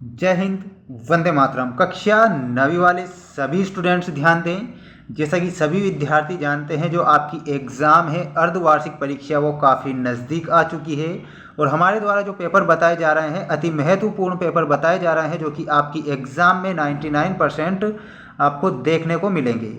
जय हिंद, वंदे मातरम। कक्षा 9वीं वाले सभी स्टूडेंट्स ध्यान दें। जैसा कि सभी विद्यार्थी जानते हैं, जो आपकी एग्ज़ाम है अर्धवार्षिक परीक्षा, वो काफ़ी नज़दीक आ चुकी है और हमारे द्वारा जो पेपर बताए जा रहे हैं अति महत्वपूर्ण पेपर बताए जा रहे हैं, जो कि आपकी एग्ज़ाम में 99% आपको देखने को मिलेंगे।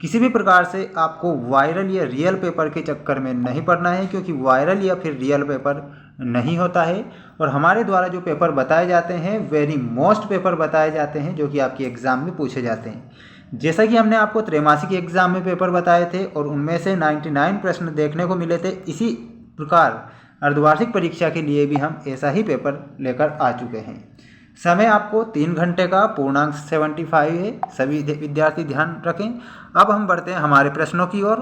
किसी भी प्रकार से आपको वायरल या रियल पेपर के चक्कर में नहीं पड़ना है, क्योंकि वायरल या फिर रियल पेपर नहीं होता है और हमारे द्वारा जो पेपर बताए जाते हैं वेरी मोस्ट पेपर बताए जाते हैं, जो कि आपकी एग्ज़ाम में पूछे जाते हैं। जैसा कि हमने आपको त्रैमासिक एग्ज़ाम में पेपर बताए थे और उनमें से 99 प्रश्न देखने को मिले थे, इसी प्रकार अर्धवार्षिक परीक्षा के लिए भी हम ऐसा ही पेपर लेकर आ चुके हैं। समय आपको 3 घंटे का, पूर्णांक 75 है। सभी विद्यार्थी ध्यान रखें। अब हम बढ़ते हैं हमारे प्रश्नों की ओर।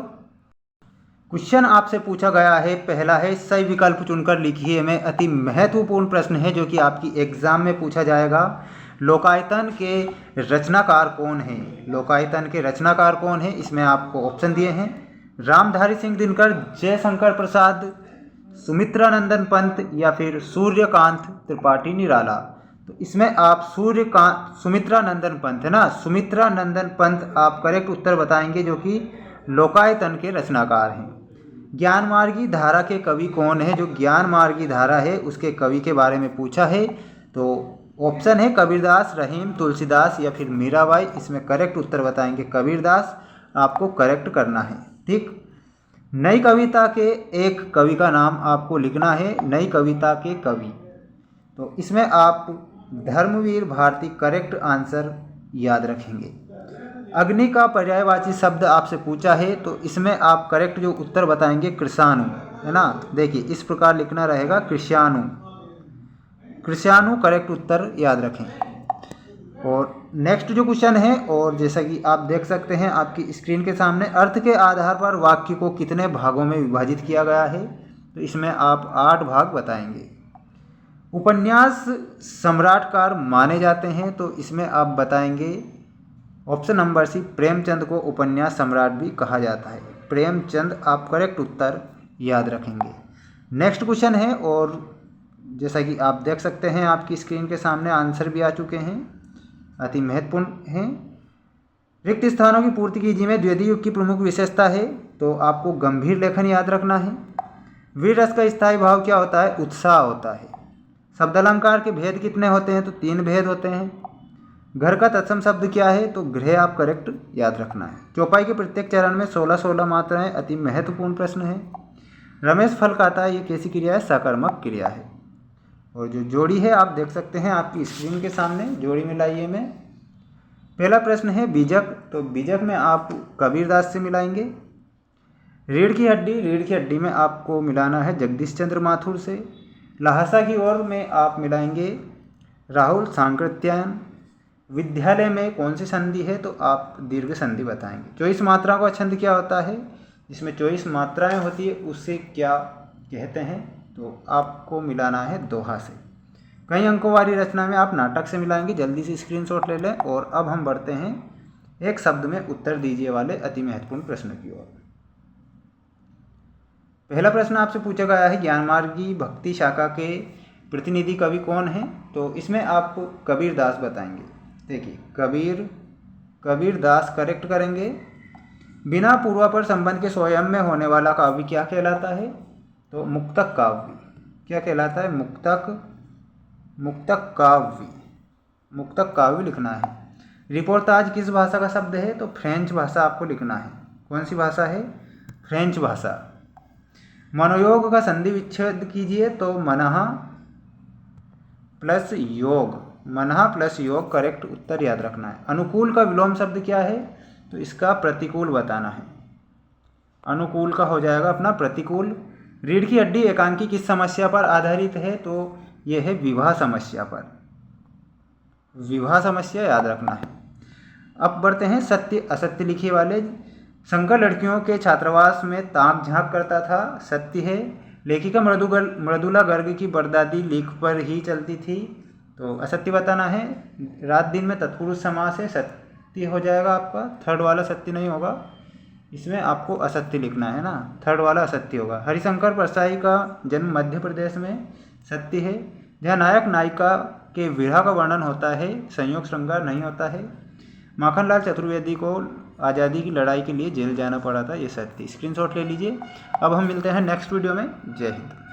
क्वेश्चन आपसे पूछा गया है, पहला है सही विकल्प चुनकर लिखिए में अति महत्वपूर्ण प्रश्न है, जो कि आपकी एग्जाम में पूछा जाएगा। लोकायतन के रचनाकार कौन है? लोकायतन के रचनाकार कौन है? इसमें आपको ऑप्शन दिए हैं रामधारी सिंह दिनकर, जयशंकर प्रसाद, सुमित्रानंदन पंत या फिर सूर्यकांत त्रिपाठी निराला। तो इसमें आप सुमित्रानंदन पंत है ना, सुमित्रानंदन पंत आप करेक्ट उत्तर बताएंगे, जो कि लोकायतन के रचनाकार हैं। ज्ञानमार्गी धारा के कवि कौन है? जो ज्ञानमार्गी धारा है उसके कवि के बारे में पूछा है, तो ऑप्शन है कबीरदास, रहीम, तुलसीदास या फिर मीराबाई। इसमें करेक्ट उत्तर बताएंगे कबीरदास, आपको करेक्ट करना है। ठीक। नई कविता के एक कवि का नाम आपको लिखना है, नई कविता के कवि। तो इसमें आप धर्मवीर भारती करेक्ट आंसर याद रखेंगे। अग्नि का पर्यायवाची शब्द आपसे पूछा है, तो इसमें आप करेक्ट जो उत्तर बताएंगे कृषाणु, है ना। देखिए इस प्रकार लिखना रहेगा कृषाणु, कृषाणु करेक्ट उत्तर याद रखें। और नेक्स्ट जो क्वेश्चन है, और जैसा कि आप देख सकते हैं आपकी स्क्रीन के सामने, अर्थ के आधार पर वाक्य को कितने भागों में विभाजित किया गया है? तो इसमें आप 8 भाग बताएंगे। उपन्यास सम्राटकार माने जाते हैं, तो इसमें आप बताएंगे ऑप्शन नंबर सी, प्रेमचंद को उपन्यास सम्राट भी कहा जाता है। प्रेमचंद आप करेक्ट उत्तर याद रखेंगे। नेक्स्ट क्वेश्चन है, और जैसा कि आप देख सकते हैं आपकी स्क्रीन के सामने आंसर भी आ चुके हैं, अति महत्वपूर्ण हैं। रिक्त स्थानों की पूर्ति कीजिए में द्वितीय युग की प्रमुख विशेषता है, तो आपको गंभीर लेखन याद रखना है। वीर रस का स्थायी भाव क्या होता है? उत्साह होता है। शब्दालंकार के भेद कितने होते हैं? तो 3 भेद होते हैं। घर का तत्सम शब्द क्या है? तो गृह आप करेक्ट याद रखना है। चौपाई के प्रत्येक चरण में 16-16 मात्राएं, अति महत्वपूर्ण प्रश्न है। रमेश फल खाता है, ये कैसी क्रिया है? सकर्मक क्रिया है। और जो जोड़ी है आप देख सकते हैं आपकी स्क्रीन के सामने, जोड़ी मिलाइए में। पहला प्रश्न है बीजक, तो बीजक में आप कबीरदास से मिलाएंगे। रीढ़ की हड्डी, रीढ़ की हड्डी में आपको मिलाना है जगदीश चंद्र माथुर से। लहासा की ओर में आप मिलाएंगे राहुल सांकृत्यायन। विद्यालय में कौन सी संधि है? तो आप दीर्घ संधि बताएंगे। 24 मात्रा का छंद क्या होता है? जिसमें 24 मात्राएं होती है उसे क्या कहते हैं? तो आपको मिलाना है दोहा से। कई अंकों वाली रचना में आप नाटक से मिलाएंगे। जल्दी से स्क्रीनशॉट ले लें। और अब हम बढ़ते हैं एक शब्द में उत्तर दीजिए वाले अति महत्वपूर्ण प्रश्न की ओर। पहला प्रश्न आपसे पूछा गया है, ज्ञानमार्गी भक्ति शाखा के प्रतिनिधि कवि कौन है? तो इसमें आप कबीरदास बताएंगे। देखिए कबीरदास करेक्ट करेंगे। बिना पूर्वापर संबंध के स्वयं में होने वाला काव्य क्या कहलाता है? तो मुक्तक काव्य। क्या कहलाता है? मुक्तक काव्य, मुक्तक काव्य लिखना है। रिपोर्टाज किस भाषा का शब्द है? तो फ्रेंच भाषा आपको लिखना है। कौन सी भाषा है? फ्रेंच भाषा। मनोयोग का संधि विच्छेद कीजिए, तो मनः प्लस योग, मनः प्लस योग करेक्ट उत्तर याद रखना है। अनुकूल का विलोम शब्द क्या है? तो इसका प्रतिकूल बताना है। अनुकूल का हो जाएगा अपना प्रतिकूल। रीढ़ की हड्डी एकांकी किस समस्या पर आधारित है? तो यह है विवाह समस्या पर, विवाह समस्या याद रखना है। अब बढ़ते हैं सत्य असत्य लिखिए वाले। शंकर लड़कियों के छात्रावास में ताक झांक करता था, सत्य है। लेखिका मृदुला गर्ग की बरदादी लीक पर ही चलती थी, तो असत्य बताना है। रात दिन में तत्पुरुष समास है, सत्य हो जाएगा आपका। थर्ड वाला सत्य नहीं होगा, इसमें आपको असत्य लिखना है ना, थर्ड वाला असत्य होगा। हरिशंकर परसाई का जन्म मध्य प्रदेश में, सत्य है। जहाँ नायक नायिका के विरह का वर्णन होता है, संयोग श्रृंगार नहीं होता है। माखनलाल चतुर्वेदी को आज़ादी की लड़ाई के लिए जेल जाना पड़ा था, ये सत्य। स्क्रीनशॉट ले लीजिए। अब हम मिलते हैं नेक्स्ट वीडियो में। जय हिंद।